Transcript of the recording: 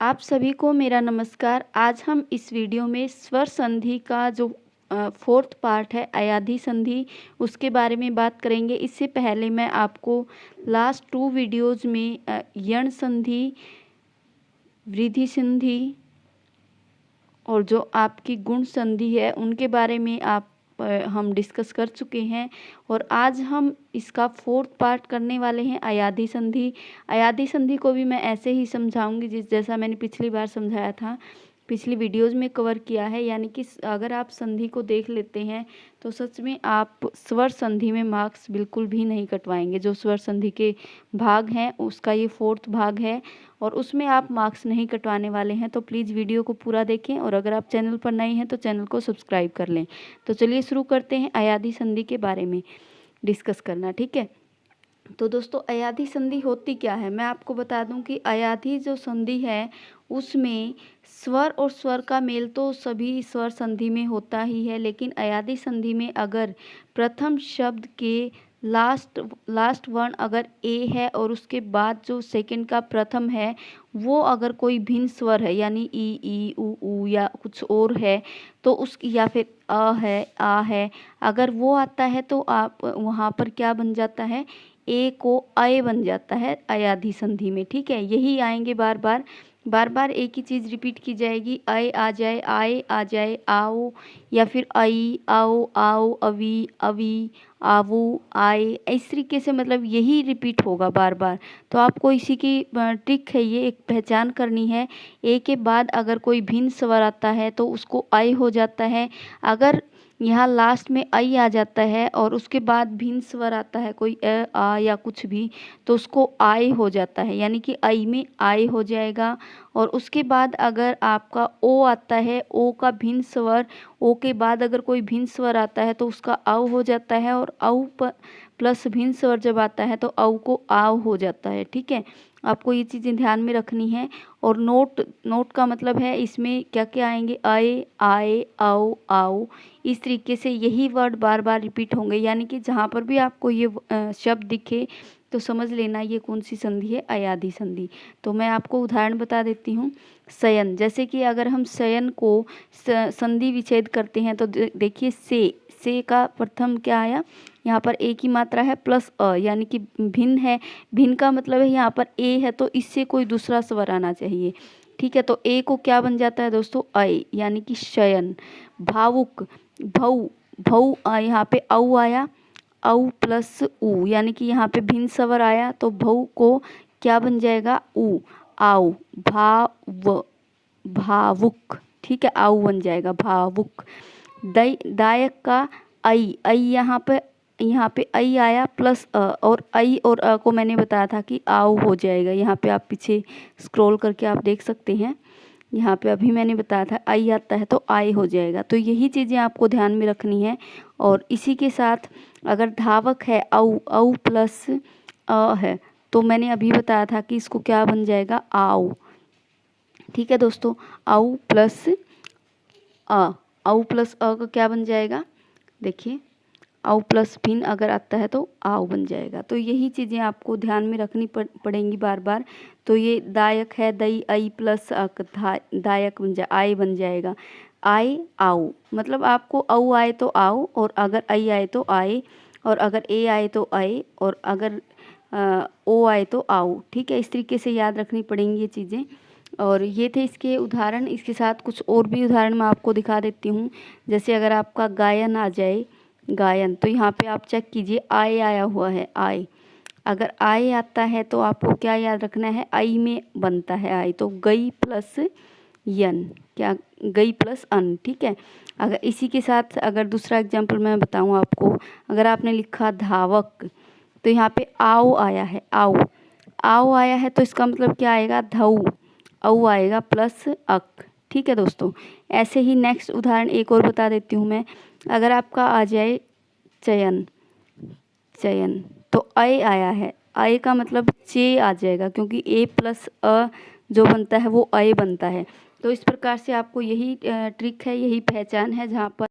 आप सभी को मेरा नमस्कार। आज हम इस वीडियो में स्वर संधि का जो फोर्थ पार्ट है अयाधी संधि उसके बारे में बात करेंगे। इससे पहले मैं आपको लास्ट 2 वीडियोज़ में यण संधि, वृद्धि संधि और जो आपकी गुण संधि है उनके बारे में हम डिस्कस कर चुके हैं और आज हम इसका फोर्थ पार्ट करने वाले हैं अयाधी संधि। अयाधी संधि को भी मैं ऐसे ही समझाऊंगी जैसा मैंने पिछली बार समझाया था, पिछली वीडियोज़ में कवर किया है। यानी कि अगर आप संधि को देख लेते हैं तो सच में आप स्वर संधि में मार्क्स बिल्कुल भी नहीं कटवाएंगे। जो स्वर संधि के भाग हैं उसका ये फोर्थ भाग है और उसमें आप मार्क्स नहीं कटवाने वाले हैं। तो प्लीज़ वीडियो को पूरा देखें और अगर आप चैनल पर नए हैं तो चैनल को सब्सक्राइब कर लें। तो चलिए शुरू करते हैं अयाधी संधि के बारे में डिस्कस करना, ठीक है। तो दोस्तों अयाधी संधि होती क्या है, मैं आपको बता दूं कि अयाधी जो संधि है उसमें स्वर और स्वर का मेल तो सभी स्वर संधि में होता ही है, लेकिन अयाधी संधि में अगर प्रथम शब्द के लास्ट वर्ण अगर ए है और उसके बाद जो सेकंड का प्रथम है वो अगर कोई भिन्न स्वर है यानी ई ऊ या कुछ और है तो उस या फिर आ है अगर वो आता है तो आप वहाँ पर क्या बन जाता है, ए को अय बन जाता है अयाधी संधि में, ठीक है। यही आएंगे बार बार एक ही चीज़ रिपीट की जाएगी। अय आ जाए, आए आ जाए, आओ या फिर आई आओ, आओ अवी अवी आवो आए, इस तरीके से मतलब यही रिपीट होगा बार बार। तो आपको इसी की ट्रिक है, ये एक पहचान करनी है। ए के बाद अगर कोई भिन्न स्वर आता है तो उसको अय हो जाता है। अगर यहाँ लास्ट में आई आ जाता है और उसके बाद भिन्न स्वर आता है कोई आ या कुछ भी तो उसको आय हो जाता है, यानी कि आई में आय हो जाएगा। और उसके बाद अगर आपका ओ आता है, ओ का भिन्न स्वर, ओ के बाद अगर कोई भिन्न स्वर आता है तो उसका औ हो जाता है और औ प्लस भिन्न स्वर जब आता है तो औ को आव हो जाता है, ठीक है। आपको ये चीज़ें ध्यान में रखनी है। और नोट का मतलब है इसमें क्या क्या आएंगे, आए आए आओ आओ, इस तरीके से यही वर्ड बार बार रिपीट होंगे। यानी कि जहाँ पर भी आपको ये शब्द दिखे तो समझ लेना ये कौन सी संधि है, अयाधी संधि। तो मैं आपको उदाहरण बता देती हूँ। शयन, जैसे कि अगर हम शयन को संधि विच्छेद करते हैं तो देखिए से का प्रथम क्या आया, यहाँ पर ए की मात्रा है प्लस अ, यानी कि भिन्न है। भिन्न का मतलब है यहाँ पर ए है तो इससे कोई दूसरा स्वर आना चाहिए, ठीक है। तो ए को क्या बन जाता है दोस्तों, अय, यानी कि शयन। भावुक, भऊ भऊ यहाँ पे औ आया, औ प्लस उ, यानी कि यहाँ पे भिन्न स्वर आया तो भऊ को क्या बन जाएगा, उ, आओ। भावुक, ठीक है, आओ बन जाएगा भावुक। दायक का आई, यहाँ पे आई आया प्लस अ, और आई और अ को मैंने बताया था कि आओ हो जाएगा। यहाँ पे आप पीछे स्क्रॉल करके आप देख सकते हैं, यहाँ पे अभी मैंने बताया था आई आता है तो आय हो जाएगा। तो यही चीज़ें आपको ध्यान में रखनी है। और इसी के साथ अगर धावक है, औ प्लस अ है तो मैंने अभी बताया था कि इसको क्या बन जाएगा, आओ, ठीक है दोस्तों। औ प्लस अ, औ प्लस अ का क्या बन जाएगा, देखिए औ प्लस भिन्न अगर आता है तो आओ बन जाएगा। तो यही चीज़ें आपको ध्यान में रखनी पड़ेंगी बार बार। तो ये दायक है, दई आई प्लस अक, दायक बन जाए, आय बन जाएगा। आय आओ, मतलब आपको औ आए तो आओ और अगर आई आए तो आए और अगर ए आए तो आए और अगर ओ आए तो आओ, ठीक है। इस तरीके से याद रखनी पड़ेंगी ये चीज़ें। और ये थे इसके उदाहरण। इसके साथ कुछ और भी उदाहरण मैं आपको दिखा देती हूँ। जैसे अगर आपका गायन आ जाए, गायन, तो यहाँ पे आप चेक कीजिए आय आया हुआ है, आय। अगर आय आता है तो आपको क्या याद रखना है, आई में बनता है आय, तो गई प्लस यन, क्या, गई प्लस अन, ठीक है। अगर इसी के साथ अगर दूसरा एग्जांपल मैं बताऊँ आपको, अगर आपने लिखा धावक तो यहाँ पे आओ आया है, आओ आया है तो इसका मतलब क्या आएगा, धऊ, औ आएगा प्लस अक, ठीक है दोस्तों। ऐसे ही नेक्स्ट उदाहरण एक और बता देती हूँ मैं। अगर आपका आ जाए चयन, तो अय आया है, अय का मतलब चे आ जाएगा क्योंकि ए प्लस अ जो बनता है वो अय बनता है। तो इस प्रकार से आपको यही ट्रिक है, यही पहचान है जहाँ पर